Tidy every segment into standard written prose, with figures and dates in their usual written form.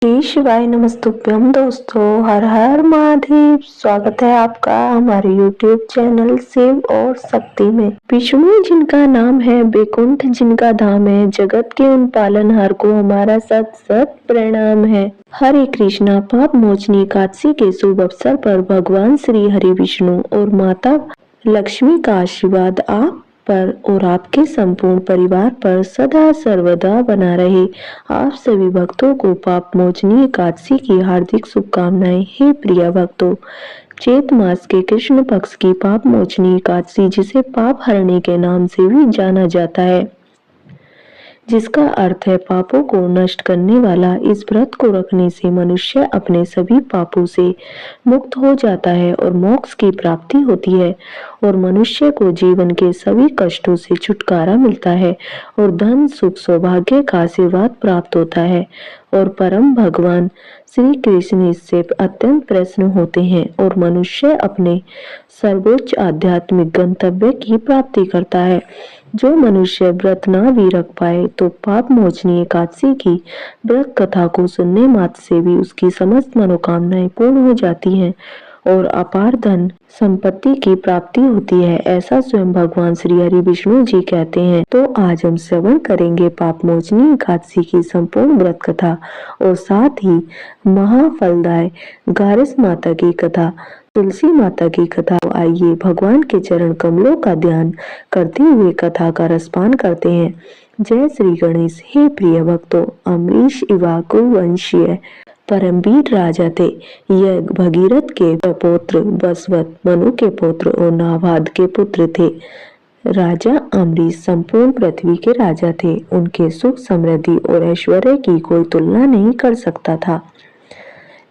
श्री शिवाय नमस्तुभ्यम दोस्तों, हर हर महादेव। स्वागत है आपका हमारे YouTube चैनल शिव और शक्ति में। विष्णु जिनका नाम है, बैकुंठ जिनका धाम है, जगत के उन पालनहार को हमारा सत सत प्रणाम है। हरे कृष्णा। पाप मोचनी एकादशी के शुभ अवसर पर भगवान श्री हरि विष्णु और माता लक्ष्मी का आशीर्वाद आप पर और आपके संपूर्ण परिवार पर सदा सर्वदा बना रहे। आप सभी भक्तों को पाप मोचनी एकादशी की हार्दिक शुभकामनाएं। हे प्रिय भक्तों, चैत मास के कृष्ण पक्ष की पाप मोचनी एकादशी, जिसे पाप हरणी के नाम से भी जाना जाता है, जिसका अर्थ है पापों को नष्ट करने वाला, इस व्रत को रखने से मनुष्य अपने सभी पापों से मुक्त हो जाता है और मोक्ष की प्राप्ति होती है और मनुष्य को जीवन के सभी कष्टों से छुटकारा मिलता है और धन सुख सौभाग्य का आशीर्वाद प्राप्त होता है और परम भगवान श्री कृष्ण इससे अत्यंत प्रसन्न होते हैं और मनुष्य अपने सर्वोच्च आध्यात्मिक गंतव्य की प्राप्ति करता है। जो मनुष्य व्रत न भी रख पाए तो पाप मोचनी एकादशी की व्रत कथा को सुनने मात्र से भी उसकी समस्त मनोकामनाएं पूर्ण हो जाती हैं और अपार धन संपत्ति की प्राप्ति होती है, ऐसा स्वयं भगवान श्री हरि विष्णु जी कहते हैं। तो आज हम श्रवण करेंगे पाप मोचनी एकादशी की संपूर्ण व्रत कथा और साथ ही महाफलदाय गारस माता की कथा, तुलसी माता की कथा। आइए भगवान के चरण कमलों का ध्यान करते हुए कथा का रसपान करते हैं। जय श्री गणेश। हे प्रिय भक्तों, अमरीश इवाकु वंशीय परमवीर राजा थे। यह भगीरथ के पौत्र, बसवत मनु के पुत्र और नाभाद के पुत्र थे। राजा अमरीश संपूर्ण पृथ्वी के राजा थे। उनके सुख, समृद्धि और ऐश्वर्य की कोई तुलना नहीं कर सकता था,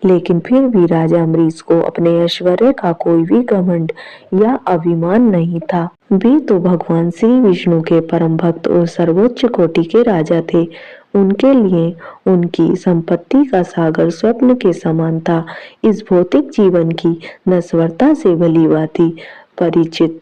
लेकिन फिर भी राजा अमरीश को अपने ऐश्वर्य का कोई भी घमंड या अभिमान नहीं था। वे तो भगवान श्री विष्णु के परम भक्त और सर्वोच्च कोटि के राजा थे। उनके लिए उनकी संपत्ति का सागर स्वप्न के समान था। इस भौतिक जीवन की नश्वरता से भली भांति परिचित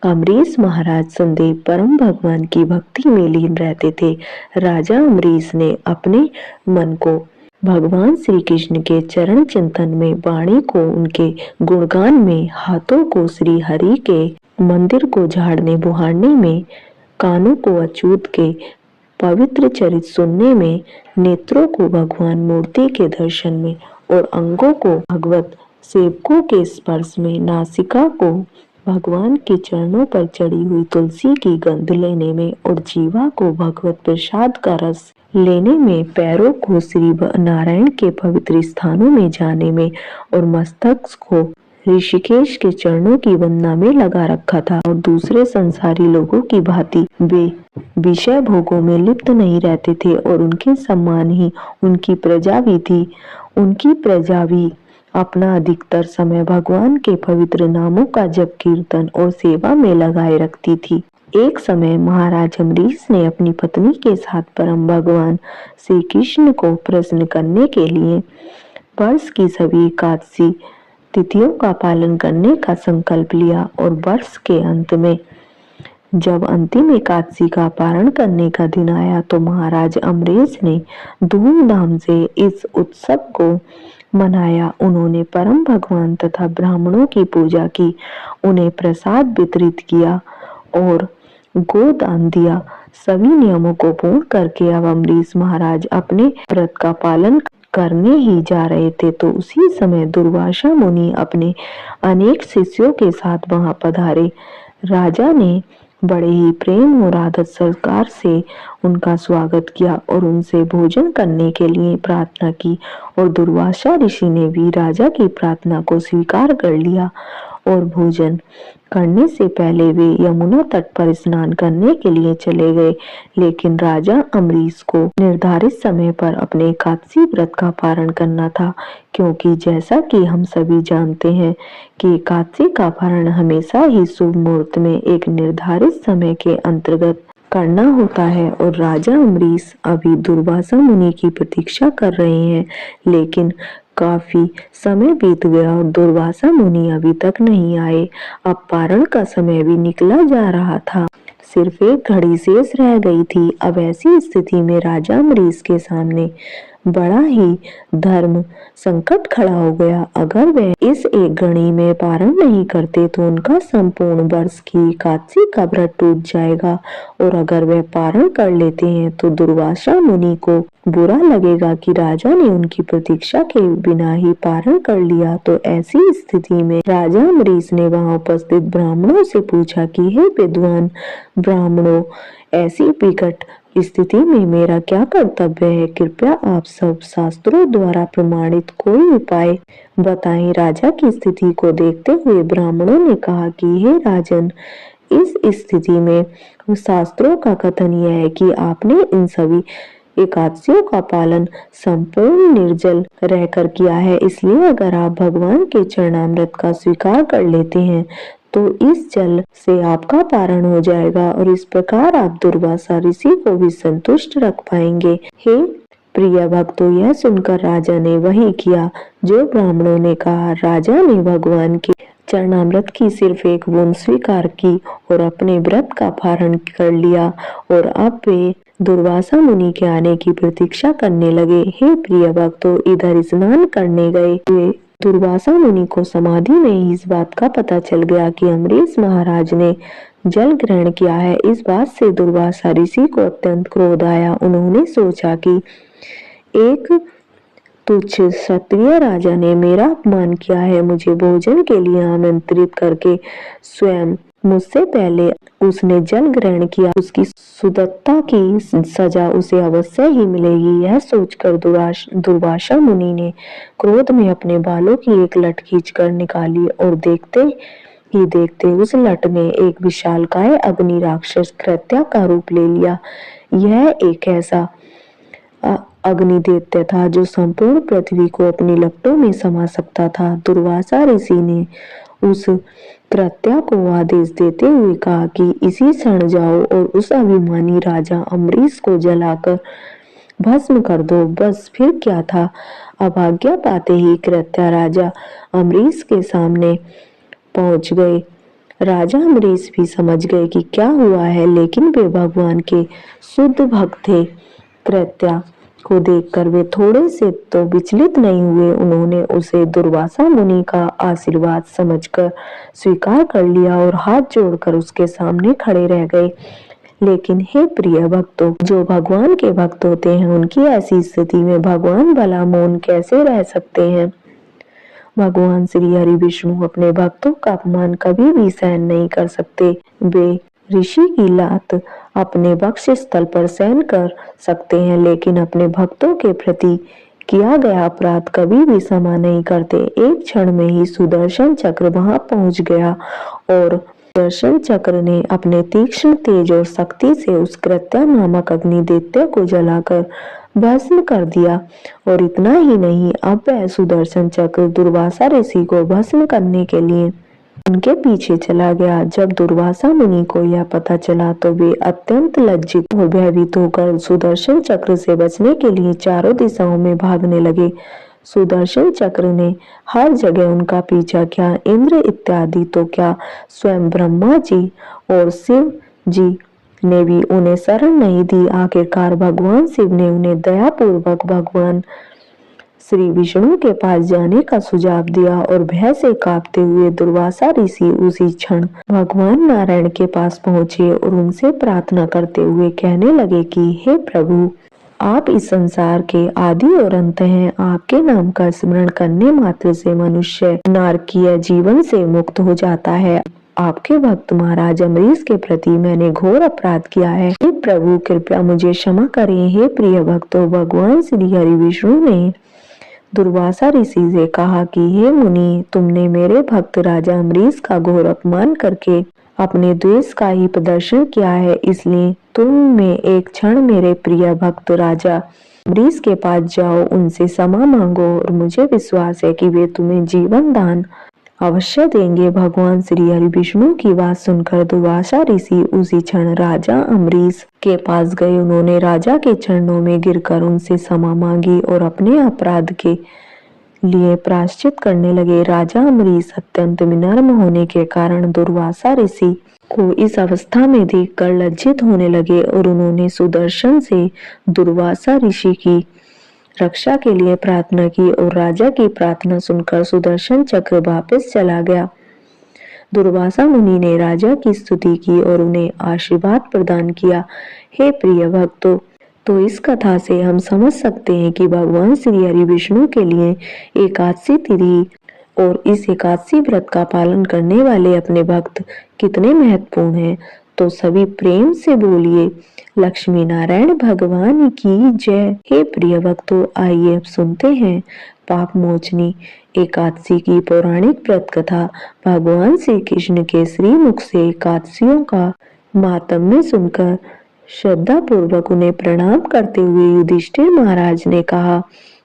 अमरीश महाराज सदैव परम भगवान की भक्ति में लीन रहते थे। राजा अमरीश ने अपने मन को भगवान श्री कृष्ण के चरण चिंतन में, वाणी को उनके गुणगान में, हाथों को श्री हरि के मंदिर को झाड़ने बुहारने में, कानों को अच्युत के पवित्र चरित सुनने में, नेत्रों को भगवान मूर्ति के दर्शन में और अंगों को भगवत सेवकों के स्पर्श में, नासिका को भगवान के चरणों पर चढ़ी हुई तुलसी की गंध लेने में और जीवा को भगवत प्रसाद का रस लेने में, पैरों को श्री नारायण के पवित्र स्थानों में जाने में और मस्तक को ऋषिकेश के चरणों की वंदना में लगा रखा था। और दूसरे संसारी लोगों की भांति वे विषय भोगों में लिप्त नहीं रहते थे और उनके सम्मान ही उनकी प्रजा भी थी। उनकी प्रजा भी अपना अधिकतर समय भगवान के पवित्र नामों का जप, कीर्तन और सेवा में लगाए रखती थी। एक समय महाराज अमरीश ने अपनी पत्नी के साथ परम भगवान श्री कृष्ण को प्रसन्न करने के लिए वर्ष की सभी एकादशी तिथियों का पालन करने का संकल्प लिया और वर्ष के अंत में जब अंतिम एकादशी का पारण करने का दिन आया तो महाराज अमरीश ने धूमधाम से इस उत्सव को मनाया। उन्होंने परम भगवान तथा ब्राह्मणों की पूजा की, उन्हें प्रसाद वितरित किया और गोदान दिया। सभी नियमों को पूर्ण करके अब अमरीश महाराज अपने व्रत का पालन करने ही जा रहे थे तो उसी समय दुर्वासा मुनि अपने अनेक शिष्यों के साथ वहां पधारे। राजा ने बड़े ही प्रेम और आदर सत्कार से उनका स्वागत किया और उनसे भोजन करने के लिए प्रार्थना की और दुर्वासा ऋषि ने भी राजा की प्रार्थना को स्वीकार कर लिया और भोजन करने से पहले वे यमुना तट पर स्नान करने के लिए चले गए। लेकिन राजा अमरीश को निर्धारित समय पर अपने एकादशी व्रत का पारण करना था, क्योंकि जैसा कि हम सभी जानते हैं कि एकादशी का पारण हमेशा ही शुभ मुहूर्त में एक निर्धारित समय के अंतर्गत करना होता है। और राजा अमरीश अभी दुर्वासा मुनि की प्रतीक्षा कर रहे हैं, लेकिन काफी समय बीत गया और दुर्वासा मुनि अभी तक नहीं आए। अब पारण का समय भी निकला जा रहा था, सिर्फ एक घड़ी शेष रह गई थी। अब ऐसी स्थिति में राजा अमरीश के सामने बड़ा ही धर्म संकट खड़ा हो गया। अगर वे इस एक गणी में पारण नहीं करते तो उनका संपूर्ण वर्ष की एकादशी का व्रत टूट जाएगा, और अगर वे पारण कर लेते हैं तो दुर्वासा मुनि को बुरा लगेगा कि राजा ने उनकी प्रतीक्षा के बिना ही पारण कर लिया। तो ऐसी स्थिति में राजा अम्बरीश ने वहां उपस्थित ब्राह्मणों से पूछा कि हे विद्वान ब्राह्मणों, ऐसी विकट स्थिति में मेरा क्या कर्तव्य है? कृपया आप सब शास्त्रों द्वारा प्रमाणित कोई उपाय बताएं। राजा की स्थिति को देखते हुए ब्राह्मणों ने कहा कि हे राजन, इस स्थिति में शास्त्रों का कथन यह है कि आपने इन सभी एकादशियों का पालन संपूर्ण निर्जल रहकर किया है, इसलिए अगर आप भगवान के चरणामृत का स्वीकार कर लेते हैं तो इस जल से आपका पारण हो जाएगा और इस प्रकार आप दुर्वासा ऋषि को भी संतुष्ट रख पाएंगे। हे प्रिय भक्तों, यह सुनकर राजा ने वही किया जो ब्राह्मणों ने कहा। राजा ने भगवान के चरणामृत की सिर्फ एक बूंद स्वीकार की और अपने व्रत का पारण कर लिया, और अब वे दुर्वासा मुनि के आने की प्रतीक्षा करने लगे। हे प्रिय भक्तों, इधर स्नान करने गए दुर्वासा मुनि को समाधि में ही इस बात का पता चल गया कि अम्बरीश महाराज ने जल ग्रहण किया है। इस बात से दुर्वासा ऋषि को अत्यंत क्रोध आया। उन्होंने सोचा कि एक तुच्छ क्षत्रिय राजा ने मेरा अपमान किया है। मुझे भोजन के लिए आमंत्रित करके स्वयं मुझसे पहले उसने जल ग्रहण किया, उसकी सुदत्ता की सजा उसे अवश्य ही मिलेगी। यह सोचकर दुर्वासा मुनि ने क्रोध में अपने बालों की एक लट खींचकर निकाली और देखते ही देखते उस लट ने एक विशालकाय अग्नि राक्षस कृत्या का रूप ले लिया। यह एक ऐसा अग्नि दैत्य था जो संपूर्ण पृथ्वी को अपनी लपटों में समा सकता था। दुर्वासा ऋषि ने उस कृत्या को आदेश देते हुए कहा कि इसी क्षण जाओ और उस अभिमानी राजा अम्बरीश को जलाकर भस्म कर दो। बस फिर क्या था, अभाग्य पाते ही कृत्या राजा अम्बरीश के सामने पहुंच गए। राजा अम्बरीश भी समझ गए कि क्या हुआ है, लेकिन वे भगवान के शुद्ध भक्त थे। कृत्या को देखकर वे थोड़े से तो विचलित नहीं हुए। उन्होंने उसे दुर्वासा मुनि का आशीर्वाद समझकर स्वीकार कर लिया और हाथ जोड़कर उसके सामने खड़े रह गए। लेकिन हे प्रिय भक्तों, जो भगवान के भक्त होते हैं उनकी ऐसी स्थिति में भगवान भला मौन कैसे रह सकते हैं? भगवान श्री हरि विष्णु अपने भक्तों का अपमान कभी भी सहन नहीं कर सकते। वे ऋषि की लात अपने वक्ष स्थल पर सहन कर सकते हैं, लेकिन अपने भक्तों के प्रति किया गया अपराध कभी भी क्षमा नहीं करते। एक क्षण में ही सुदर्शन चक्र वहां पहुंच गया और सुदर्शन चक्र ने अपने तीक्ष्ण तेज और शक्ति से उस कृत्या नामक अग्नि दैत्य को जलाकर भस्म कर दिया। और इतना ही नहीं, अब वह सुदर्शन चक्र दुर्वासा ऋषि को भस्म करने के लिए उनके पीछे चला गया। जब दुर्वासा मुनि को यह पता चला तो वे अत्यंत लज्जित और भयभीत होकर सुदर्शन चक्र से बचने के लिए चारों दिशाओं में भागने लगे। सुदर्शन चक्र ने हर जगह उनका पीछा किया। इंद्र इत्यादि तो क्या, स्वयं ब्रह्मा जी और शिव जी ने भी उन्हें शरण नहीं दी। आखिरकार भगवान शिव ने उन्हें दयापूर्वक भगवान श्री विष्णु के पास जाने का सुझाव दिया और भय से कांपते हुए दुर्वासा ऋषि उसी क्षण भगवान नारायण के पास पहुंचे और उनसे प्रार्थना करते हुए कहने लगे कि हे प्रभु, आप इस संसार के आदि और अंत हैं। आपके नाम का स्मरण करने मात्र से मनुष्य नारकीय जीवन से मुक्त हो जाता है। आपके भक्त महाराज अम्बरीश के प्रति मैंने घोर अपराध किया है। हे प्रभु, कृपया मुझे क्षमा करें। हे प्रिय भक्तों, भगवान श्री हरि विष्णु ने दुर्वासा ऋषि से कहा कि हे मुनि, तुमने मेरे भक्त राजा अम्बरीश का घोर अपमान करके अपने द्वेष का ही प्रदर्शन किया है, इसलिए तुम में एक क्षण मेरे प्रिय भक्त राजा अम्बरीश के पास जाओ, उनसे क्षमा मांगो और मुझे विश्वास है कि वे तुम्हें जीवन दान अवश्य देंगे। भगवान श्री हरि विष्णु की बात सुनकर दुर्वासा ऋषि उसी क्षण राजा अम्बरीश के पास गए। उन्होंने राजा के चरणों में गिरकर उनसे क्षमा मांगी और अपने अपराध के लिए प्रायश्चित करने लगे। राजा अम्बरीश अत्यंत विनम्र होने के कारण दुर्वासा ऋषि को इस अवस्था में देखकर लज्जित होने लगे और उन्होंने सुदर्शन से दुर्वासा ऋषि की रक्षा के लिए प्रार्थना की और राजा की प्रार्थना सुनकर सुदर्शन चक्र वापस चला गया। दुर्वासा मुनि ने राजा की स्तुति की और उन्हें आशीर्वाद प्रदान किया। हे प्रिय भक्तों, तो इस कथा से हम समझ सकते हैं कि भगवान श्री हरि विष्णु के लिए एकादशी तिथि और इस एकादशी व्रत का पालन करने वाले अपने भक्त कितने महत्वपूर्ण हैं। तो सभी प्रेम से बोलिए लक्ष्मी नारायण भगवान की जय। हे प्रिय भक्तों, आइए अब सुनते हैं पाप मोचनी एकादशी की पौराणिक व्रत कथा। भगवान श्री कृष्ण के श्री मुख से एकादशियों का महात्म्य सुनकर श्रद्धा पूर्वक उन्हें प्रणाम करते हुए युधिष्ठिर महाराज ने कहा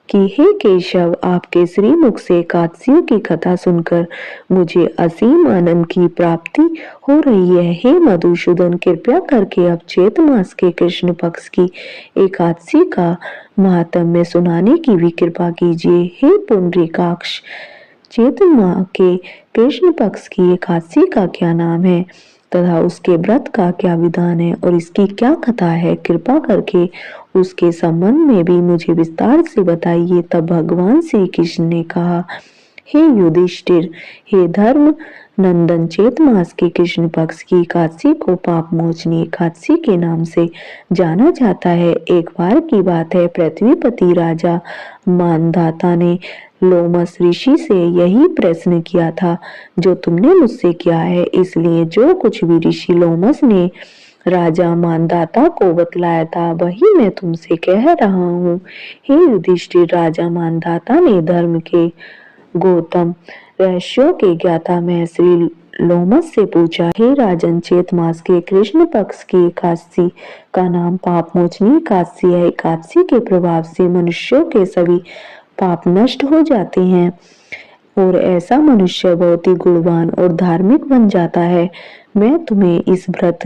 कि हे केशव, आपके श्री मुख से एकादशियों की कथा सुनकर मुझे असीम आनंद की प्राप्ति हो रही है। हे मधुसूदन, कृपया करके अब चैत मास के कृष्ण पक्ष की एकादशी का महात्म्य सुनाने की भी कृपा कीजिए। हे पुंडरीकाक्ष, चैत माह के कृष्ण पक्ष की एकादशी का क्या नाम है तथा उसके व्रत का क्या विधान है और इसकी क्या कथा है, कृपा करके उसके संबंध में भी मुझे विस्तार से बताइए। तब भगवान श्री कृष्ण ने कहा, हे युधिष्ठिर, हे धर्म नंदन, चैत मास के कृष्ण पक्ष की एकादशी को पाप मोचनी एकादशी के नाम से जाना जाता है। एक बार की बात है, पृथ्वीपति राजा मानधाता ने लोमस ऋषि से यही प्रश्न किया था जो तुमने मुझसे किया है। इसलिए जो कुछ भी ऋषि लोमस ने राजा मानधाता को बतलाया था वही मैं तुमसे कह रहा हूँ। हे युधिष्ठिर, राजा मानधाता ने धर्म के गौतम रहस्यों के ज्ञाता महर्षि लोमस से पूछा, हे राजन, चैत मास के कृष्ण पक्ष की एकादशी का नाम पाप मोचनी एकादशी है। एकादशी के प्रभाव से मनुष्यों के सभी पाप नष्ट हो जाते हैं और ऐसा मनुष्य बहुत ही गुणवान और धार्मिक बन जाता है। मैं तुम्हें इस व्रत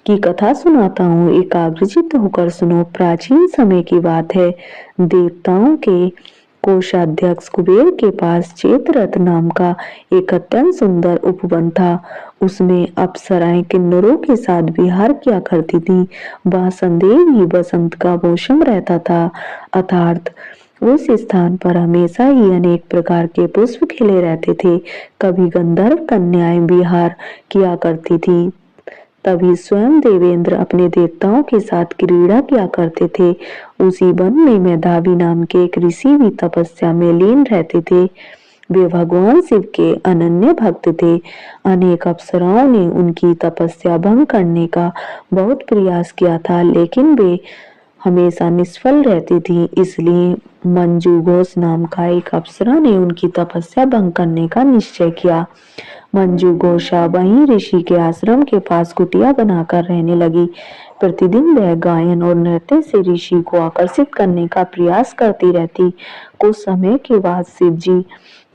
की कथा सुनाता हूँ, एकाग्रचित्त होकर सुनो। प्राचीन समय की बात है, देवताओं के कोषाध्यक्ष कुबेर के पास चैत्ररथ नाम का एक अत्यंत सुंदर उपवन था। उसमें अप्सराएं किन्नरों के साथ विहार किया करती थी। वह संदेह ही बसंत का मौसम रहता था, अर्थात उस स्थान पर हमेशा ही अनेक प्रकार के पुष्प खिले रहते थे। कभी गंधर्व कन्याएं विहार किया करती थी, तभी स्वयं देवेंद्र अपने देवताओं के साथ क्रीड़ा किया करते थे। उसी वन में मेधावी नाम के एक ऋषि भी तपस्या में लीन रहते थे। वे भगवान शिव के अनन्य भक्त थे। अनेक अप्सराओं ने उनकी तपस्या भंग करने का बहुत प्रयास किया था, लेकिन वे हमेशा निष्फल रहती थी। इसलिए मंजू घोष नाम का एक अप्सरा ने उनकी तपस्या भंग करने का निश्चय किया। मंजू घोषा वहीं ऋषि के आश्रम के पास कुटिया बनाकर रहने लगी। प्रतिदिन वह गायन और नृत्य से ऋषि को आकर्षित करने का प्रयास करती रहती। कुछ समय के बाद शिव जी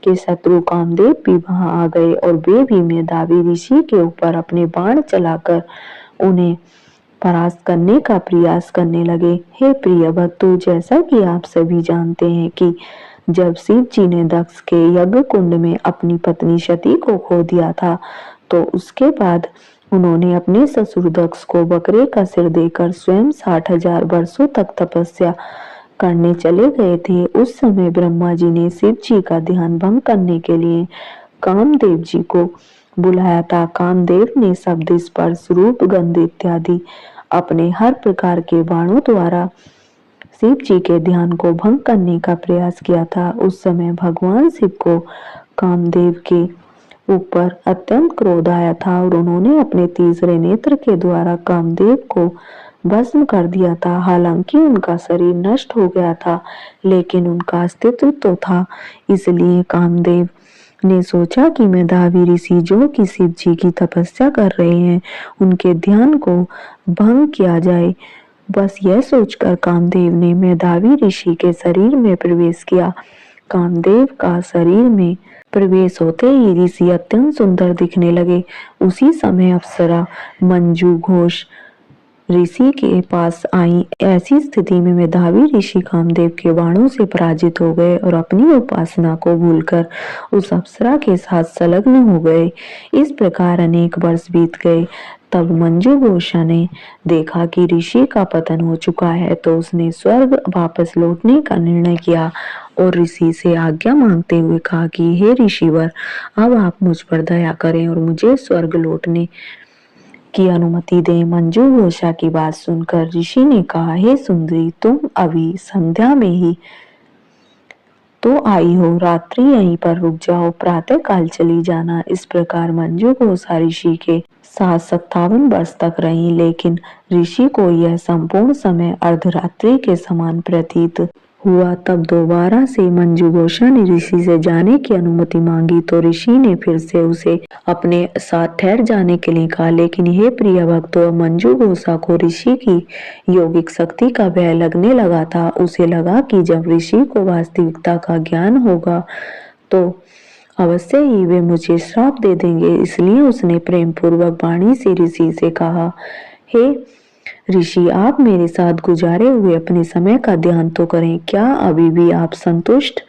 के शत्रु कामदेव भी वहां आ गए और वे भी मेधावी ऋषि के ऊपर अपने बाण चलाकर उन्हें परास्त करने का प्रयास करने लगे। हे प्रिय भक्तों, जैसा कि आप सभी जानते हैं कि जब शिव जी ने दक्ष के यज्ञ कुंड में अपनी पत्नी सती को खो दिया था, तो उसके बाद उन्होंने अपने ससुर दक्ष को बकरे का सिर देकर स्वयं 60,000 वर्षों तक तपस्या करने चले गए थे। उस समय ब्रह्मा जी ने शिव जी का ध्यान भंग करने के लिए कामदेव जी को बुलाया था। कामदेव ने शब्द, स्पर्श, रूप, गंध इत्यादि अपने हर प्रकार के बाणों द्वारा शिव जी के ध्यान को भंग करने का प्रयास किया था। उस समय भगवान शिव को कामदेव के ऊपर अत्यंत क्रोध आया था और उन्होंने अपने तीसरे नेत्र के द्वारा कामदेव को भस्म कर दिया था। हालांकि उनका शरीर नष्ट हो गया था, लेकिन उनका अस्तित्व तो था। इसलिए कामदेव ने सोचा कि मेधावी ऋषि जो कि शिव जी की तपस्या कर रहे हैं, उनके ध्यान को भंग किया जाए। बस यह सोचकर कामदेव ने मेधावी ऋषि के शरीर में प्रवेश किया। कामदेव का शरीर में प्रवेश होते ही ऋषि अत्यंत सुंदर दिखने लगे। उसी समय अप्सरा मंजू घोष ऋषि के पास आई। ऐसी स्थिति में मेधावी ऋषि कामदेव के बाणों से पराजित हो गए और अपनी उपासना को भूलकर उस अप्सरा के साथ संलग्न हो गए। इस प्रकार अनेक वर्ष बीत गए। तब मंजू घोषा ने देखा कि ऋषि का पतन हो चुका है, तो उसने स्वर्ग वापस लौटने का निर्णय किया और ऋषि से आज्ञा मांगते हुए कहा कि हे ऋषिवर, अब आप मुझ पर दया करें और मुझे स्वर्ग लौटने की अनुमति दें। मंजू घोषा की बात सुनकर ऋषि ने कहा, हे सुंदरी, तुम अभी संध्या में ही तो आई हो, रात्रि यहीं पर रुक जाओ, प्रातः काल चली जाना। इस प्रकार मंजू घोषा ऋषि के साथ 57 वर्ष तक रही, लेकिन ऋषि को यह संपूर्ण समय अर्धरात्रि के समान प्रतीत हुआ। तब दोबारा से मंजू घोषा ने ऋषि से जाने की अनुमति मांगी, तो ऋषि ने फिर से उसे अपने साथ ठहर जाने के लिए कहा। लेकिन हे प्रिय भक्तों, मंजू घोषा को ऋषि की योगिक शक्ति का भय लगने लगा था। उसे लगा कि जब ऋषि को वास्तविकता का ज्ञान होगा तो अवश्य ही वे मुझे श्राप दे देंगे। इसलिए उसने प्रेम पूर्वक वाणी से ऋषि से कहा, हे ऋषि, आप मेरे साथ गुजारे हुए अपने समय का ध्यान तो करें। क्या अभी भी आप संतुष्ट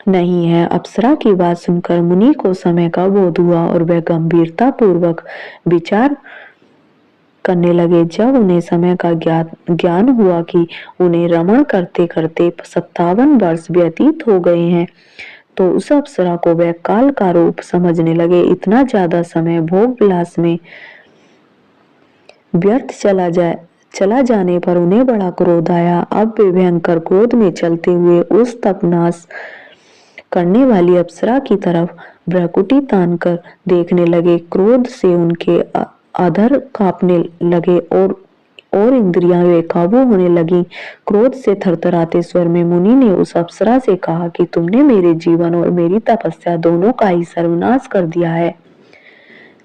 नहीं है? अप्सरा की बात सुनकर मुनि को समय का बोध हुआ और वह गंभीरता पूर्वक विचार करने लगे। जब उन्हें समय का ज्ञान हुआ कि उन्हें रमण करते करते 57 वर्ष व्यतीत हो गए हैं, तो उस अप्सरा को वह काल का रूप समझने लगे। इतना ज्यादा समय भोग विलास में व्यर्थ चला जाने पर उन्हें बड़ा क्रोध आया। अब वे भयंकर क्रोध में चलते हुए उस तपनाश करने वाली अप्सरा की तरफ भ्रकुटी तान कर देखने लगे। क्रोध से उनके अधर कांपने लगे और इंद्रियां बेकाबू होने लगी। क्रोध से थरथराते स्वर में मुनि ने उस अप्सरा से कहा कि तुमने मेरे जीवन और मेरी तपस्या दोनों का ही सर्वनाश कर दिया है।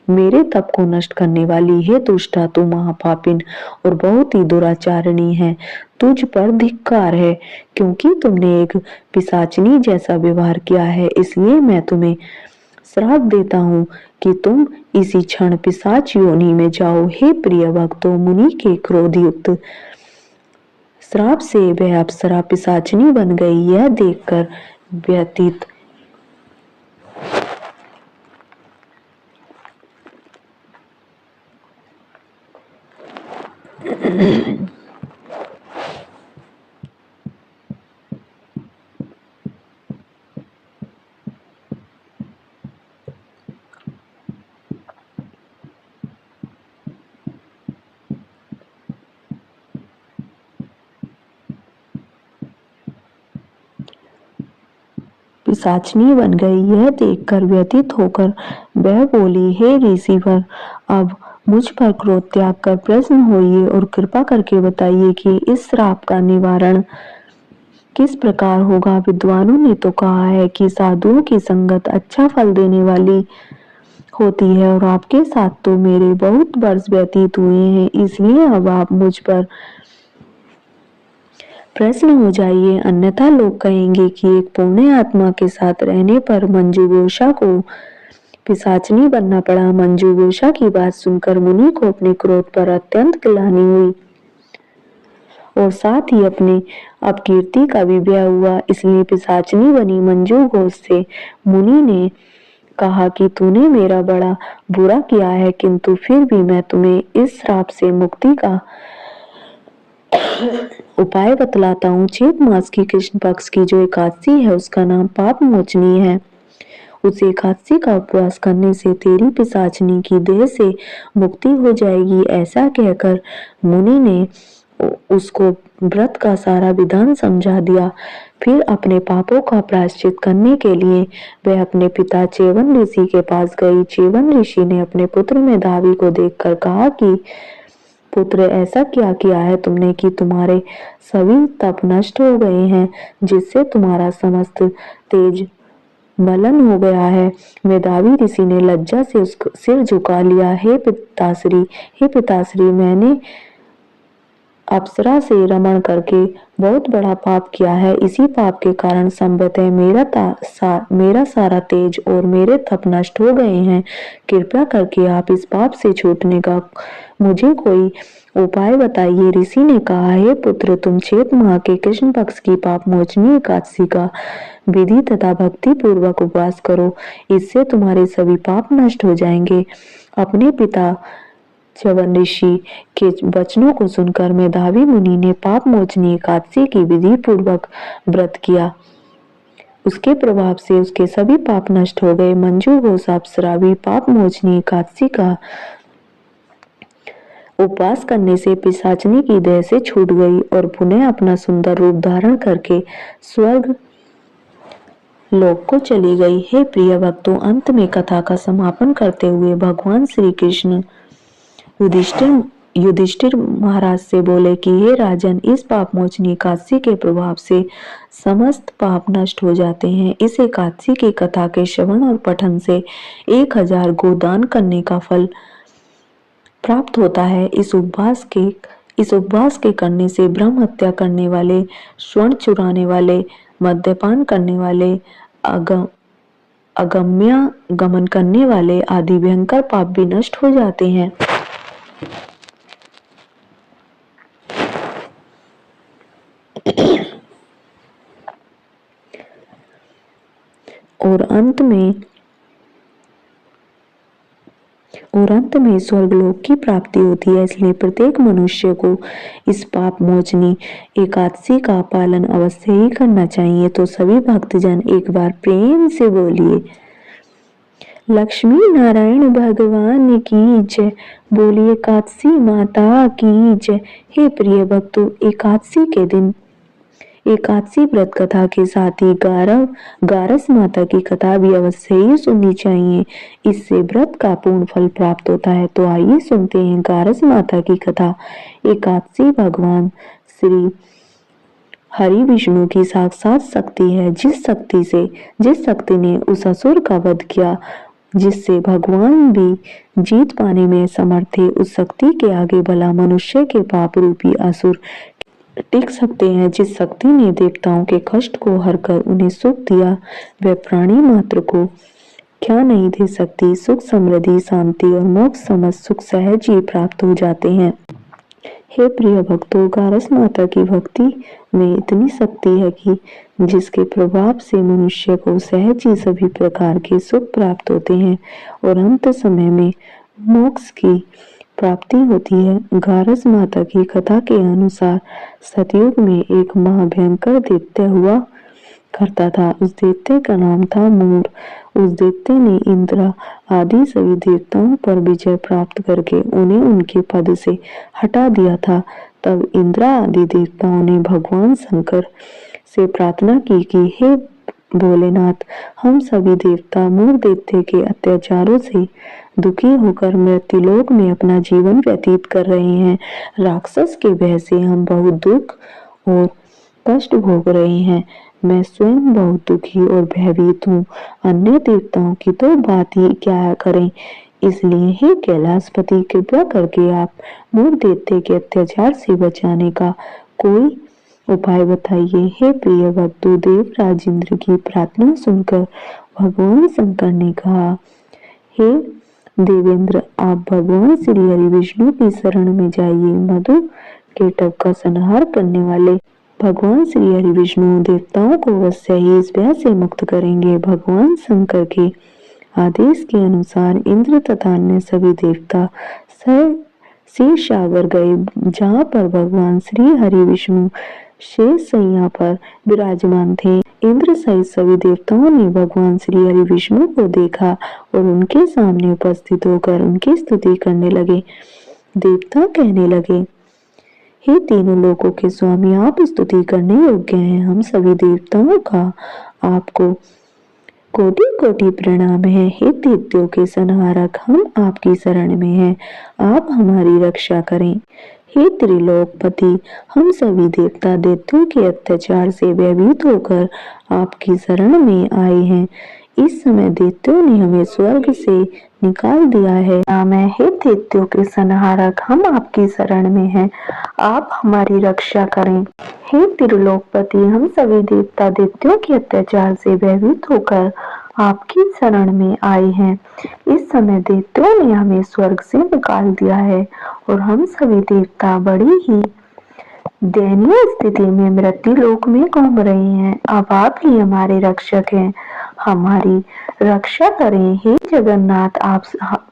मेरे तप को नष्ट करने वाली हे दुष्टा, तू महापापिन और बहुत ही दुराचारणी है। तुझ पर धिक्कार है, क्योंकि तुमने एक पिशाचिनी जैसा व्यवहार किया है। इसलिए मैं तुम्हें श्राप देता हूँ कि तुम इसी क्षण पिशाच योनि में जाओ। हे प्रिय भक्तों, मुनि के क्रोधयुक्त श्राप से वह अप्सरा पिशाचिनी बन गई। यह देखकर व्यतीत पिशाचिनी बन गई। यह देखकर व्यतीत होकर वह बोली, हे ऋषिवर, अब मुझ पर क्रोध त्याग कर प्रसन्न होइए और कृपा करके बताइए कि इस श्राप का निवारण किस प्रकार होगा। विद्वानों ने तो कहा है कि साधुओं की संगत अच्छा फल देने वाली होती है और आपके साथ तो मेरे बहुत वर्ष व्यतीत हुए हैं, इसलिए अब आप मुझ पर प्रसन्न हो जाइए, अन्यथा लोग कहेंगे कि एक पुण्य आत्मा के साथ रहने पर मंजू घोषा को पिशाचिनी बनना पड़ा। मंजू घोषा की बात सुनकर मुनि को अपने क्रोध पर अत्यंत ग्लानि हुई और साथ ही अपने अपकीर्ति का भी भय हुआ, इसलिए पिशाचिनी बनी मंजू घोष से मुनि ने कहा कि तूने मेरा बड़ा बुरा किया है, किंतु फिर भी मैं तुम्हें इस श्राप से मुक्ति का उपाय बतलाता हूँ। चैत मास की कृष्ण पक्ष की जो एकादशी है उसका नाम पाप मोचनी है। उस एकादशी का उपवास करने से तेरी पिशाचिनी की देह से मुक्ति हो जाएगी। ऐसा कहकर मुनि ने उसको व्रत का सारा विधान समझा दिया। फिर अपने पापों का प्रायश्चित करने के लिए वह अपने पिता चेवन ऋषि के पास गई। चेवन ऋषि ने अपने पुत्र मेधावी को देखकर कहा कि पुत्र, ऐसा क्या किया है तुमने कि तुम्हारे सभी तप नष्ट हो गए हैं, जिससे तुम्हारा समस्त तेज मलन हो गया है। मेधावी ऋषि ने लज्जा से उसका सिर झुका लिया। हे पिताश्री, मैंने अप्सरा से रमण करके बहुत बड़ा पाप किया है। इसी पाप के कारण संभवतः मेरा सारा तेज और मेरे तप नष्ट हो गए हैं। कृपया करके आप इस पाप से छूटने का मुझे कोई उपाय बताइए। ऋषि ने कहा, हे पुत्र, तुम चैत माह के कृष्ण पक्ष की पाप मोचनी एकादशी का विधि तथा भक्ति पूर्वक उपवास करो, इससे तुम्हारे सभी पाप नष्ट हो जाएंगे। अपने पिता च्यवन ऋषि के वचनों को सुनकर मेधावी मुनि ने पाप मोचनी एकादशी की विधि पूर्वक व्रत किया। उसके प्रभाव से उसके सभी पाप नष्ट हो गए। मंजू घोष अप्सरा भी पाप मोचनी एकादशी का उपवास करने से पिशाचनी की देह से छूट गई और पुनः अपना सुंदर रूप धारण करके स्वर्ग लोक को चली गई। हे प्रिय भक्तों, अंत में कथा का समापन करते हुए भगवान श्री कृष्ण युधिष्ठिर महाराज से बोले कि हे राजन, इस पाप मोचनी एकादशी के प्रभाव से समस्त पाप नष्ट हो जाते हैं। इस एकादशी की कथा के श्रवण और पठन से 1000 गोदान करने का फल प्राप्त होता है। इस उपवास के करने से ब्रह्म हत्या करने वाले, स्वर्ण चुराने वाले, मद्यपान करने वाले, अगम्य गमन करने वाले आदि भयंकर पाप भी नष्ट हो जाते हैं। और अंत में स्वर्गलोक की प्राप्ति होती है। इसलिए प्रत्येक मनुष्य को इस पाप मोचनी एकादशी का पालन अवश्य ही करना चाहिए। तो सभी भक्तजन एक बार प्रेम से बोलिए, लक्ष्मी नारायण भगवान की जय। बोलिए एकादशी माता की जय। हे प्रिय भक्तों, एकादशी के दिन एकादशी व्रत कथा के साथ ही गारस माता की कथा भी अवश्य ही सुननी चाहिए। इससे व्रत का पूर्ण फल प्राप्त होता है। तो आइए सुनते हैं गारस माता की कथा। एकादशी भगवान श्री हरि विष्णु की साक्षात शक्ति है। जिस शक्ति ने उस असुर का वध किया, जिससे भगवान भी जीत पाने में समर्थ थे, उस शक्ति के आगे भला मनुष्य के पाप रूपी असुर टिक सकते हैं। जिस शक्ति ने देवताओं के कष्ट को हरकर उन्हें सुख दिया, वह प्राणी मात्र को क्या नहीं दे सकती। सुख, समृद्धि, शांति और मोक्ष समस्त सुख सहज ही प्राप्त हो जाते हैं। हे प्रिय भक्तों, गारस माता की भक्ति में इतनी शक्ति है कि जिसके प्रभाव से मनुष्य को सहज ही सभी प्रकार के सुख प्राप्त होते हैं और अंत समय में मोक्ष की प्राप्ति होती है। गारस माता की कथा के अनुसार सतयुग में एक महाभयंकर दैत्य हुआ करता था। उस दैत्य का नाम था मूर। उस दैत्य ने इंद्र आदि सभी देवताओं पर विजय प्राप्त करके उन्हें उनके पद से हटा दिया था। तब इंद्र आदि देवताओं ने भगवान शंकर से प्रार्थना की कि हे भोलेनाथ, हम सभी देवता मूर दैत्य के अत्याचारों से दुखी होकर मृत्युलोक में अपना जीवन व्यतीत कर रहे हैं। राक्षस के भय से हम बहुत दुख और कष्ट भोग रहे हैं। मैं स्वयं बहुत दुखी और भयभीत हूँ। अन्य देवताओं की तो बात ही क्या करें। इसलिए हे कैलाशपति, कृपया करके आप मूर दैत्य के अत्याचार से बचाने का कोई उपाय बताइए। हे प्रिय भक्तों, देवराज इंद्र की प्रार्थना सुनकर भगवान शंकर ने कहा, हे देवेंद्र, आप भगवान श्री हरि विष्णु की शरण में जाइए। मधु केटक का संहार करने वाले भगवान श्री हरि विष्णु देवताओं को अवश्य ही इस भय से मुक्त करेंगे। भगवान शंकर के आदेश के अनुसार इंद्र तथा अन्य सभी देवता शेष सागर गए, जहाँ पर भगवान श्री हरि विष्णु शेष शैया पर विराजमान थे। इंद्र सहित सभी देवताओं ने भगवान श्री हरि विष्णु को देखा और उनके सामने उपस्थित होकर उनकी स्तुति करने लगे। देवता कहने लगे, हे तीनों लोकों के स्वामी, आप स्तुति करने योग्य हैं। हम सभी देवताओं का आपको कोटि कोटि प्रणाम है। हे दैत्यों के संहारक, हम आपकी शरण में हैं। आप हमारी रक्षा करें। हे त्रिलोकपति, हम सभी देवता दैत्यों के अत्याचार से भयभीत होकर आपकी शरण में आए हैं। इस समय दैत्यों ने हमें स्वर्ग से निकाल दिया है। हे दैत्यों के संहारक, हम आपकी शरण में हैं। आप हमारी रक्षा करें। हे त्रिलोकपति, हम सभी देवता दैत्यों के अत्याचार से भयभीत होकर आपकी शरण में आए हैं। इस समय दैत्यों ने हमें स्वर्ग से निकाल दिया है और हम सभी देवता बड़ी ही दयनीय स्थिति में मृत्यु लोक में घूम रहे हैं। अब आप ही हमारे रक्षक हैं। हमारी रक्षा करें। हे जगन्नाथ,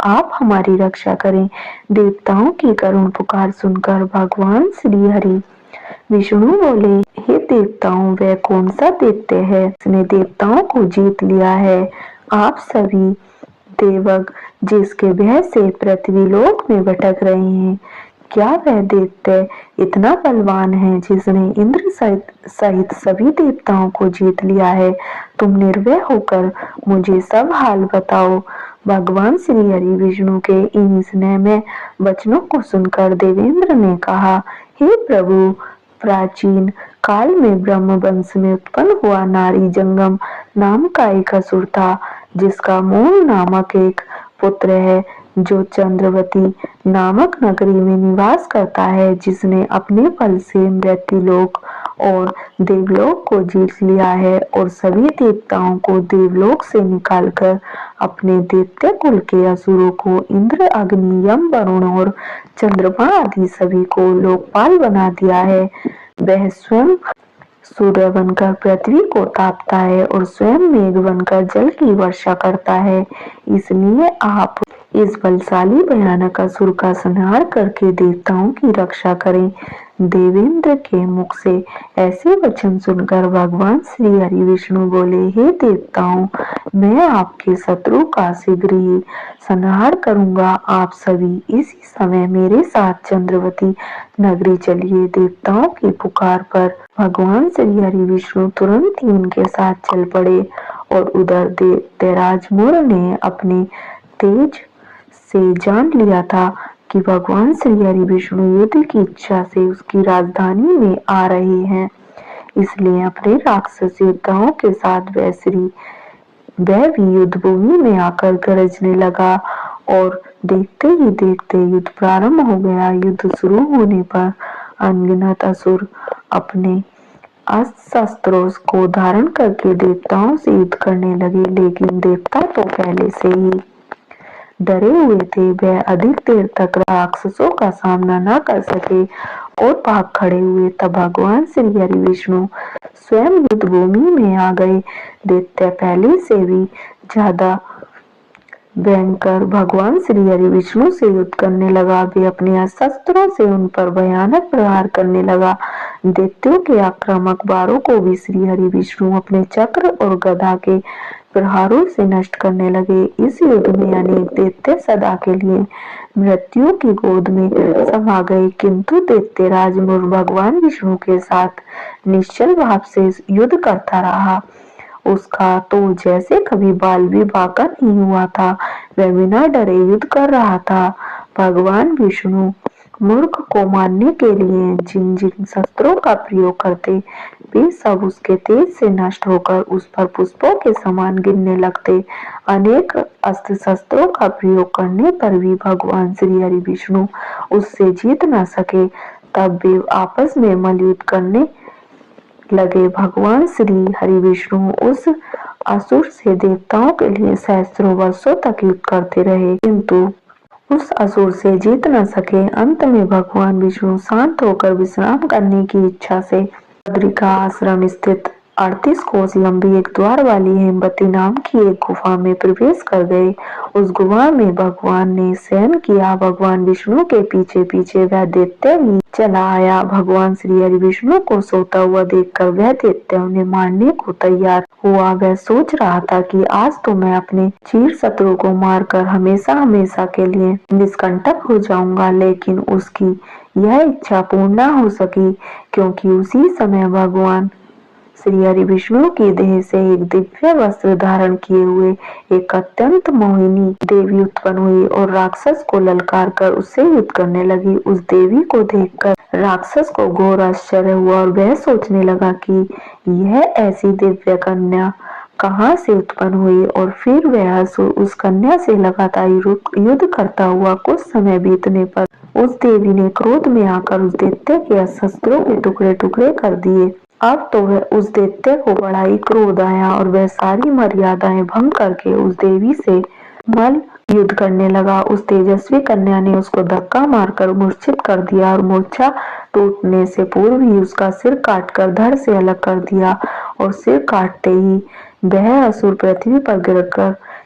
आप हमारी रक्षा करें। देवताओं की करुण पुकार सुनकर भगवान श्री हरि विष्णु बोले, हे देवताओं, वह कौन सा दैत्य है जिसने देवताओं को जीत लिया है? आप सभी देवग जिसके भय से पृथ्वीलोक में भटक रहे हैं, क्या वह दैत्य इतना बलवान है जिसने इंद्र सहित सभी देवताओं को जीत लिया है? तुम निर्भय होकर मुझे सब हाल बताओ। भगवान श्री हरि विष्णु के इन स्नेहमय वचनों को सुनकर देवेंद्र ने कहा, हे प्रभु, प्राचीन काल में ब्रह्म वंश में उत्पन्न हुआ नारी जंगम नाम का एक असुर था, जिसका मूल नामक एक पुत्र है, जो चंद्रवती नामक नगरी में निवास करता है, जिसने अपने बल से मृत्युलोक और देवलोक को जीत लिया है और सभी देवताओं को देवलोक से निकालकर अपने दैत्य कुल के असुरों को इंद्र, अग्नि, यम, वरुण और चंद्रमा आदि सभी को लोकपाल बना दिया है। वह स्वयं सूर्य बनकर पृथ्वी को तापता है और स्वयं मेघ बनकर जल की वर्षा करता है। इसलिए आप इस बलशाली भयानक असुर का संहार करके देवताओं की रक्षा करें। देवेंद्र के मुख से ऐसे वचन सुनकर भगवान श्री हरि विष्णु बोले, हे देवताओं, मैं आपके शत्रु का शीघ्र ही संहार करूंगा। आप सभी इसी समय मेरे साथ चंद्रवती नगरी चलिए। देवताओं की पुकार पर भगवान श्री हरि विष्णु तुरंत ही उनके साथ चल पड़े और उधर दैत्यराज मुर ने अपने तेज से जान लिया था कि भगवान श्री हरि विष्णु युद्ध की इच्छा से उसकी राजधानी में आ रहे हैं। इसलिए अपने राक्षस योद्धाओं के साथ वह भी युद्ध भूमि में आकर गरजने लगा और देखते ही देखते युद्ध प्रारंभ हो गया। युद्ध शुरू होने पर अनगिनत असुर अपने अस्त्र शस्त्रों को धारण करके देवताओं से युद्ध करने लगे, लेकिन देवता तो पहले से ही डरे हुए थे। वह अधिक देर तक राक्षसों का सामना न कर सके और भाग खड़े हुए। तब भगवान श्री हरि विष्णु स्वयं युद्ध भूमि में आ गए। दैत्य पहले से भी ज्यादा भयंकर भगवान श्री हरि विष्णु से युद्ध करने लगा। वे अपने शस्त्रों से उन पर भयानक प्रहार करने लगा। दैत्यों के आक्रामक बारों को भी श्री हरि विष्णु अपने चक्र और गदा के प्रहारों से नष्ट करने लगे। इस युद्ध में अनेक दैत्य सदा के लिए मृत्यु की गोद में समा गए, किंतु दैत्यराज मुर भगवान विष्णु के साथ निश्चल भाव से युद्ध करता रहा। उसका तो जैसे कभी बाल विवाह का नहीं हुआ था। वह बिना डरे युद्ध कर रहा था। भगवान विष्णु मूर्ख को मारने के लिए जिन जिन शस्त्रों का प्रयोग करते, वे सब उसके तेज से नष्ट होकर उस पर पुष्पों के समान गिरने लगते। अनेक अस्त्र शस्त्रों का प्रयोग करने पर भी भगवान श्री हरि विष्णु उससे जीत न सके। तब वे आपस में मल्लयुद्ध करने लगे। भगवान श्री हरि विष्णु उस असुर से देवताओं के लिए सहस्त्रों वर्षों तक युद्ध करते रहे, किंतु उस असुर से जीत न सके। अंत में भगवान विष्णु शांत होकर विश्राम करने की इच्छा से बद्रिका आश्रम स्थित 38 कोस लंबी एक द्वार वाली हेमवती नाम की एक गुफा में प्रवेश कर गए। उस गुफा में भगवान ने शयन किया। भगवान विष्णु के पीछे पीछे वह दैत्य भी चला आया। भगवान श्री हरि विष्णु को सोता हुआ देखकर वह दैत्य उन्हें मारने को तैयार हुआ। वह सोच रहा था कि आज तो मैं अपने चीर शत्रु को मारकर हमेशा हमेशा के लिए निष्कंटक हो जाऊंगा, लेकिन उसकी यह इच्छा पूर्ण न हो सकी, क्योंकि उसी समय भगवान श्री हरि विष्णु की देह से एक दिव्य वस्त्र धारण किए हुए एक अत्यंत मोहिनी देवी उत्पन्न हुई और राक्षस को ललकार कर उससे युद्ध करने लगी। उस देवी को देखकर राक्षस को घोर आश्चर्य हुआ और वह सोचने लगा कि यह ऐसी दिव्य कन्या कहाँ से उत्पन्न हुई, और फिर वह असुर उस कन्या से लगातार युद्ध करता हुआ कुछ समय बीतने पर उस देवी ने क्रोध में आकर उस दैत्य के शस्त्रों के टुकड़े टुकड़े कर दिए। अब तो वह उस दैत्य को बड़ा ही क्रोध आया और वह सारी मर्यादाएं भंग करके उस देवी से मल युद्ध करने लगा। उस तेजस्वी कन्या ने उसको धक्का मारकर मूर्छित कर दिया और मूर्छा टूटने से पूर्व ही उसका सिर काटकर धड़ से अलग कर दिया और सिर काटते ही वह असुर पृथ्वी पर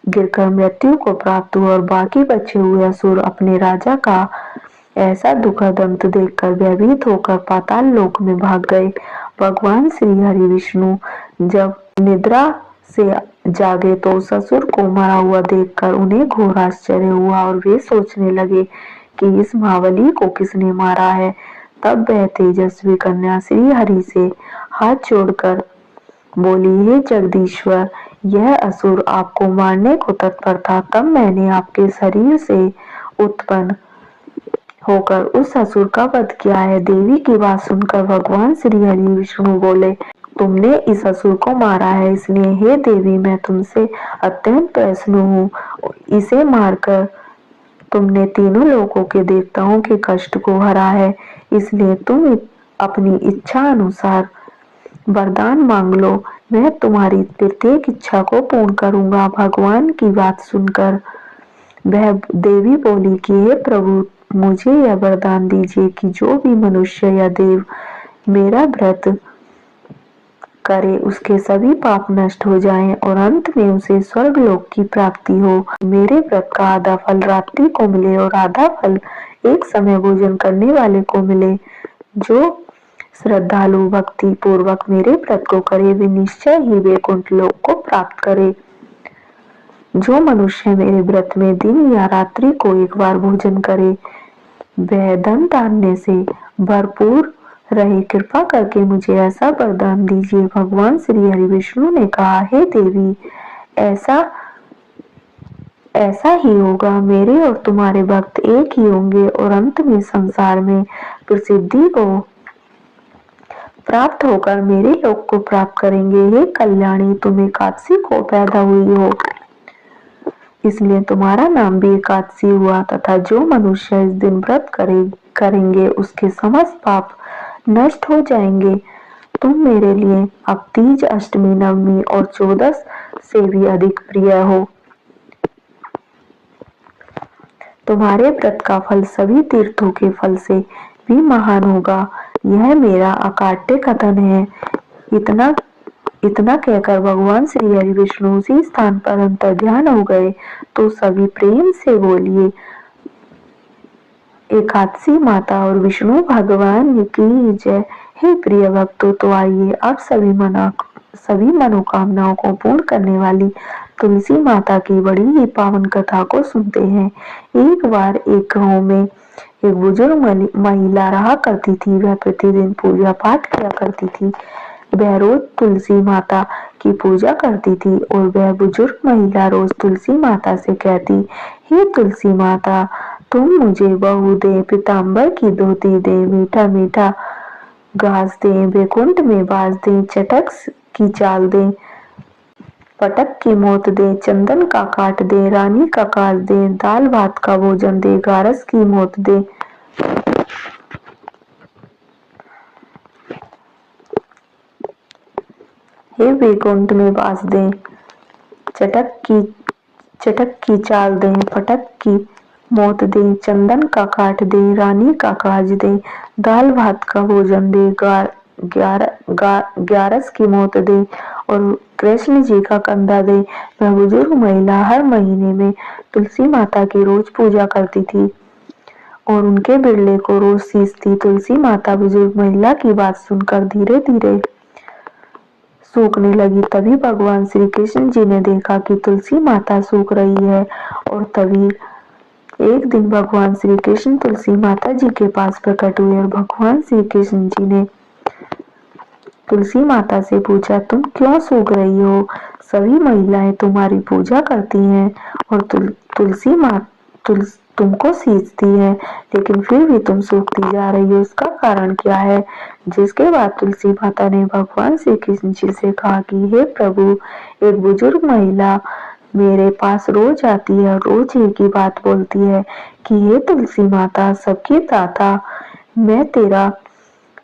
गिरकर मृत्यु को प्राप्त हुआ और बाकी बचे हुए असुर अपने राजा का ऐसा दुखद अंत देखकर भयभीत होकर पाताल लोक में भाग गए। भगवान श्री हरि विष्णु जब निद्रा से जागे तो उस असुर को मरा हुआ देखकर उन्हें घोर आश्चर्य हुआ और वे सोचने लगे कि इस महाबली को किसने मारा है। तब वह तेजस्वी कन्या श्री हरि से हाथ जोड़कर बोली, हे जगदीश्वर, यह असुर आपको मारने को तत्पर था, तब मैंने आपके शरीर से उत्पन्न होकर उस असुर का वध किया है। देवी की बात सुनकर भगवान श्री हरि विष्णु बोले, तुमने इस असुर को मारा है, इसलिए हे देवी मैं तुमसे अत्यंत प्रसन्न हूँ। इसे मारकर तुमने तीनों लोकों के देवताओं के कष्ट को हरा है, इसलिए तुम अपनी इच्छा अनुसार वरदान मांग लो, मैं तुम्हारी प्रत्येक इच्छा को पूर्ण करूंगा। भगवान की बात सुनकर वह देवी बोली कि हे प्रभु, मुझे यह वरदान दीजिए कि जो भी मनुष्य या देव मेरा व्रत करे उसके सभी पाप नष्ट हो जाएं और अंत में उसे स्वर्ग लोक की प्राप्ति हो। मेरे व्रत का आधा फल रात्रि को मिले और आधा फल एक समय भोजन करने वाले को मिले। जो श्रद्धालु भक्ति पूर्वक मेरे व्रत को करे वे निश्चय ही वैकुंठ लोक को प्राप्त करे। जो मनुष्य मेरे व्रत में दिन या रात्रि को एक बार भोजन करे वह धन धान्य से भरपूर रहे, कृपा करके मुझे ऐसा वरदान दीजिए। भगवान श्री हरि विष्णु ने कहा, हे देवी, ऐसा ही होगा। मेरे और तुम्हारे भक्त एक ही होंगे और अंत में संसार में प्रसिद्धि को प्राप्त होकर मेरे लोक को प्राप्त करेंगे। हे कल्याणी, तुम एकादशी को पैदा हुई हो, इसलिए तुम्हारा नाम भी एकादशी हुआ, तथा जो मनुष्य इस दिन व्रत करेंगे उसके समस्त पाप नष्ट हो जाएंगे। तुम मेरे लिए अब तीज, अष्टमी, नवमी और 14 से भी अधिक प्रिय हो। तुम्हारे व्रत का फल सभी तीर्थों के फल से भी महान होगा। यह मेरा अकाट्य कथन है। इतना कहकर भगवान श्री हरि विष्णु उसी स्थान पर अंतर्ध्यान हो गए। तो सभी प्रेम से बोलिए, एकादशी माता और विष्णु भगवान की जय। हे प्रिय भक्तों, तो आइए अब सभी मनोकामनाओं को पूर्ण करने वाली तुलसी माता की बड़ी ही पावन कथा को सुनते हैं। एक बार एक गांव में एक बुजुर्ग महिला रहा करती थी। वह प्रतिदिन पूजा पाठ किया करती थी। वह रोज तुलसी माता की पूजा करती थी और वह बुजुर्ग महिला रोज तुलसी माता से कहती, हे तुलसी माता, तुम मुझे बहू दे, पीताम्बर की धोती दे, मीठा मीठा घास दे, वैकुंठ में बास दे, चटक की चाल दे, पटक की मौत दे, चंदन का काट दे, रानी का काज दे, दाल भात का भोजन दे, गारस की मौत दे, हे वैकुंठ में बास दे, चटक की चाल दे, पटक की मौत दे, चंदन का काट दे, रानी का काज दे, दाल भात का भोजन दे, ग्यारस की मौत दे और कृष्ण जी का कंधा दे। वह बुजुर्ग महिला हर महीने में तुलसी माता की रोज पूजा करती थी और उनके बिरले को रोज सींचती। तुलसी माता बुजुर्ग महिला की बात सुनकर धीरे धीरे सूखने लगी। तभी भगवान श्री कृष्ण जी ने देखा कि तुलसी माता सूख रही है और तभी एक दिन भगवान श्री कृष्ण तुलसी माता जी के पास प्रकट हुए और भगवान श्री कृष्ण जी ने तुलसी माता से पूछा, तुम क्यों सूख रही हो? सभी महिलाएं तुम्हारी पूजा करती हैं और तुलसी माता तुमको सींचती है, लेकिन फिर भी तुम सूखती जा रही हो, इसका कारण क्या है? जिसके बाद तुलसी माता ने भगवान श्री कृष्ण जी से कहा कि हे प्रभु, एक बुजुर्ग महिला मेरे पास रोज आती है और रोज एक ही बात बोलती है कि हे तुलसी माता, सबकी दाता, मैं तेरा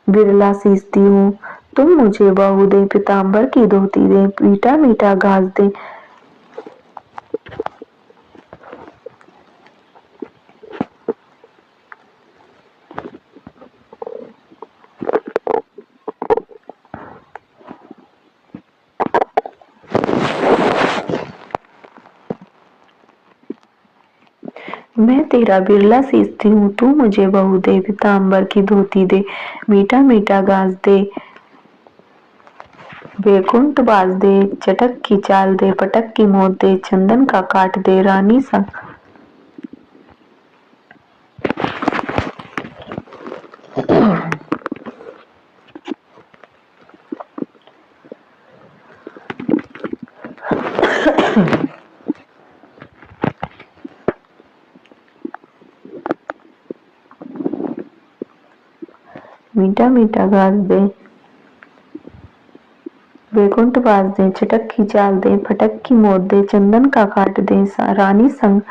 बिरला सींचती हूँ, तुम मुझे बहू दे, पीताम्बर की धोती दे, मीठा मीठा घास दे, मैं तेरा बिरला सीसती हूँ, तू मुझे बहू दे, पीतांबर की धोती दे, मीठा मीठा गाज दे, बैकुंठ बाज दे, चटक की चाल दे, पटक की मौत दे, चंदन का काट दे, रानी सा मीठा मीठा गाज दे, बैकुंठ बाज दे, चटक की चाल दे, फटक की मौत दे, चंदन का काट दे, रानी संग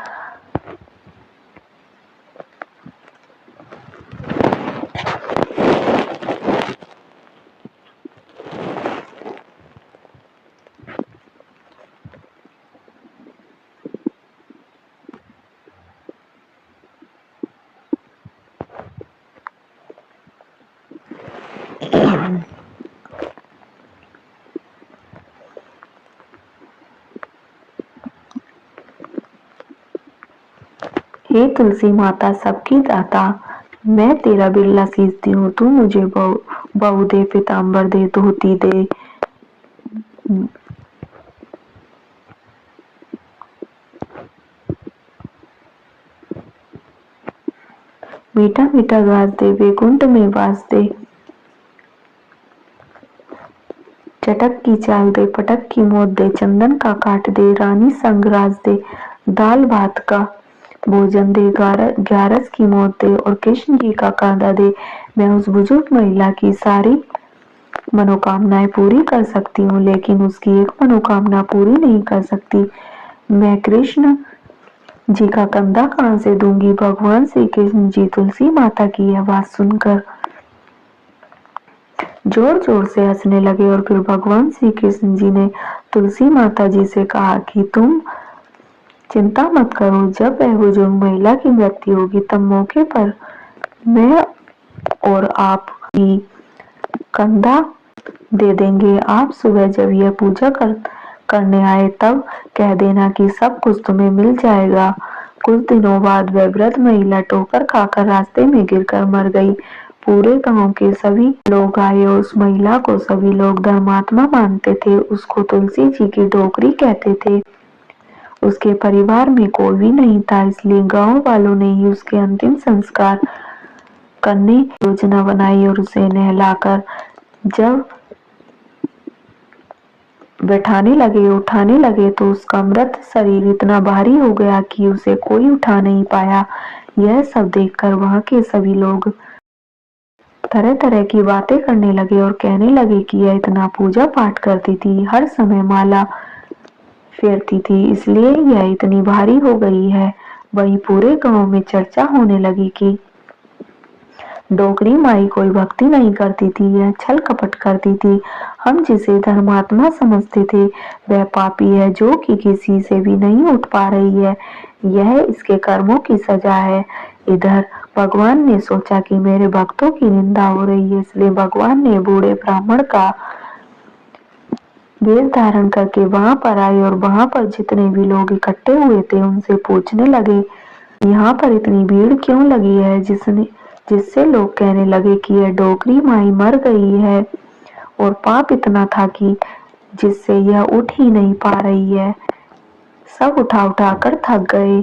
हे तुलसी माता सबकी दाता, मैं तेरा बिरला सींचती हूँ, तू मुझे बहू दे, पीतांबर दे, धोती दे, मीठा मीठा गाज दे, बैकुंठ में वास दे, चटक की चाल दे, पटक की मौत दे, चंदन का काट दे, रानी संग राज दे, दाल भात का भोजन दे, ग्यारस की मौत दे और कृष्ण जी का कांदा दे। मैं उस बुजुर्ग महिला की सारी मनोकामनाएं पूरी कर सकती हूँ, लेकिन उसकी एक मनोकामना पूरी नहीं कर सकती। मैं कृष्ण जी का कंधा कहाँ से दूंगी? भगवान श्री कृष्ण जी तुलसी माता की यह बात सुनकर जोर जोर से हंसने लगे और फिर भगवान श्री कृष्ण जी ने तुलसी माता जी से कहा कि तुम चिंता मत करो, जब वह बुजुर्ग महिला की मृत्यु होगी तब मौके पर मैं और आप ही कंधा दे देंगे। आप सुबह जब यह पूजा करने आए तब कह देना कि सब कुछ तुम्हें मिल जाएगा। कुछ दिनों बाद वह वृद्ध महिला ठोकर खाकर रास्ते में गिरकर मर गई। पूरे गांव के सभी लोग आए और उस महिला को सभी लोग धर्मात्मा मानते थे। उसको तुलसी जी की डोकरी कहते थे। उसके परिवार में कोई भी नहीं था, इसलिए गांव वालों ने ही उसके अंतिम संस्कार करने की योजना बनाई और उसे नहलाकर जब बैठाने लगे, उठाने लगे तो उसका मृत शरीर इतना भारी हो गया कि उसे कोई उठा नहीं पाया। यह सब देखकर वहां के सभी लोग तरह तरह की बातें करने लगे और कहने लगे कि यह इतना पूजा पाठ करती थी, हर समय माला फेरती थी, इसलिए यह इतनी भारी हो गई है। वहीं पूरे गांव में चर्चा होने लगी कि डोकरी माई कोई भक्ति नहीं करती थी, यह छल कपट करती थी। हम जिसे धर्मात्मा समझते थे वह पापी है जो कि किसी से भी नहीं उठ पा रही है। यह इसके कर्मों की सजा है। इधर भगवान ने सोचा कि मेरे भक्तों की निंदा हो रही है, इसलिए भगवान ने बूढ़े ब्राह्मण का वेश धारण करके वहां पर आए और वहां पर जितने भी लोग इकट्ठे हुए थे उनसे पूछने लगे, यहाँ पर इतनी भीड़ क्यों लगी है? जिससे लोग कहने लगे कि यह डोकरी माई मर गई है और पाप इतना था कि जिससे यह उठ ही नहीं पा रही है। सब उठा उठा कर थक गए।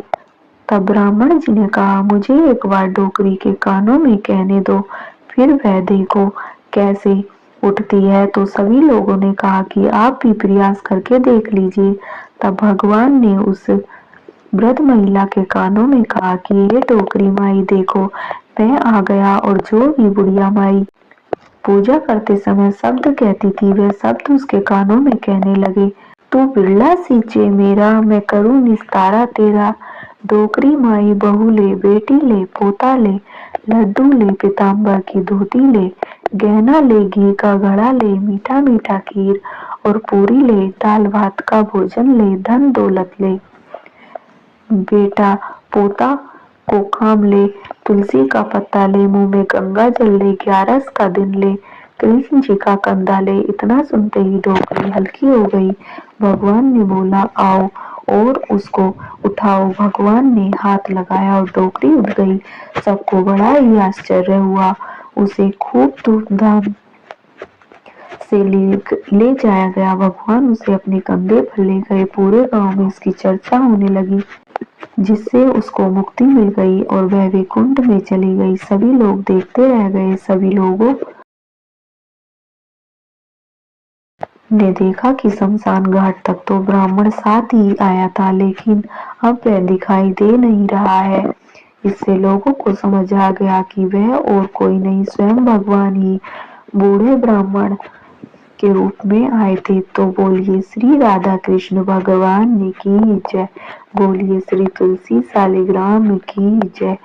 तब ब्राह्मण जी ने कहा, मुझे एक बार डोकरी के कानों में कहने दो, फिर वह देखो कैसे उठती है। तो सभी लोगों ने कहा कि आप भी प्रयास करके देख लीजिए। तब भगवान ने उस वृद्ध महिला के कानों में कहा कि ये डोकरी माई देखो, मैं आ गया। और जो भी बुढ़िया माई पूजा करते समय शब्द कहती थी वे शब्द उसके कानों में कहने लगे, तू बिरला सींचे मेरा, मैं करूं निस्तारा तेरा। डोकरी माई बहू ले, बेटी ले, पोता ले, लड्डू ले, पीतांबर की धोती ले, गहना ले, घी का घड़ा ले, मीठा मीठा खीर और पूरी ले, दाल भात का भोजन ले, धन दौलत ले, बेटा पोता को काम ले, तुलसी का पत्ता ले, मुंह में गंगा जल ले, ग्यारस का दिन ले, कृष्ण जी का कंधा ले। इतना सुनते ही डोकरी हल्की हो गई। भगवान ने बोला, आओ और उसको उठाओ। भगवान ने हाथ लगाया और टोकरी उठ गई। सबको बड़ा ही आश्चर्य हुआ। उसे खूब धूमधाम से ले जाया गया। भगवान उसे अपने कंधे पर ले गए। पूरे गांव में इसकी चर्चा होने लगी, जिससे उसको मुक्ति मिल गई और वह वैकुंठ में चली गई। सभी लोग देखते रह गए। सभी लोगों ने देखा कि शमशान घाट तक तो ब्राह्मण साथ ही आया था, लेकिन अब वह दिखाई दे नहीं रहा है। इससे लोगों को समझ आ गया कि वह और कोई नहीं, स्वयं भगवान ही बूढ़े ब्राह्मण के रूप में आए थे। तो बोलिए श्री राधा कृष्ण भगवान की जय। बोलिए श्री तुलसी शालिग्राम की जय।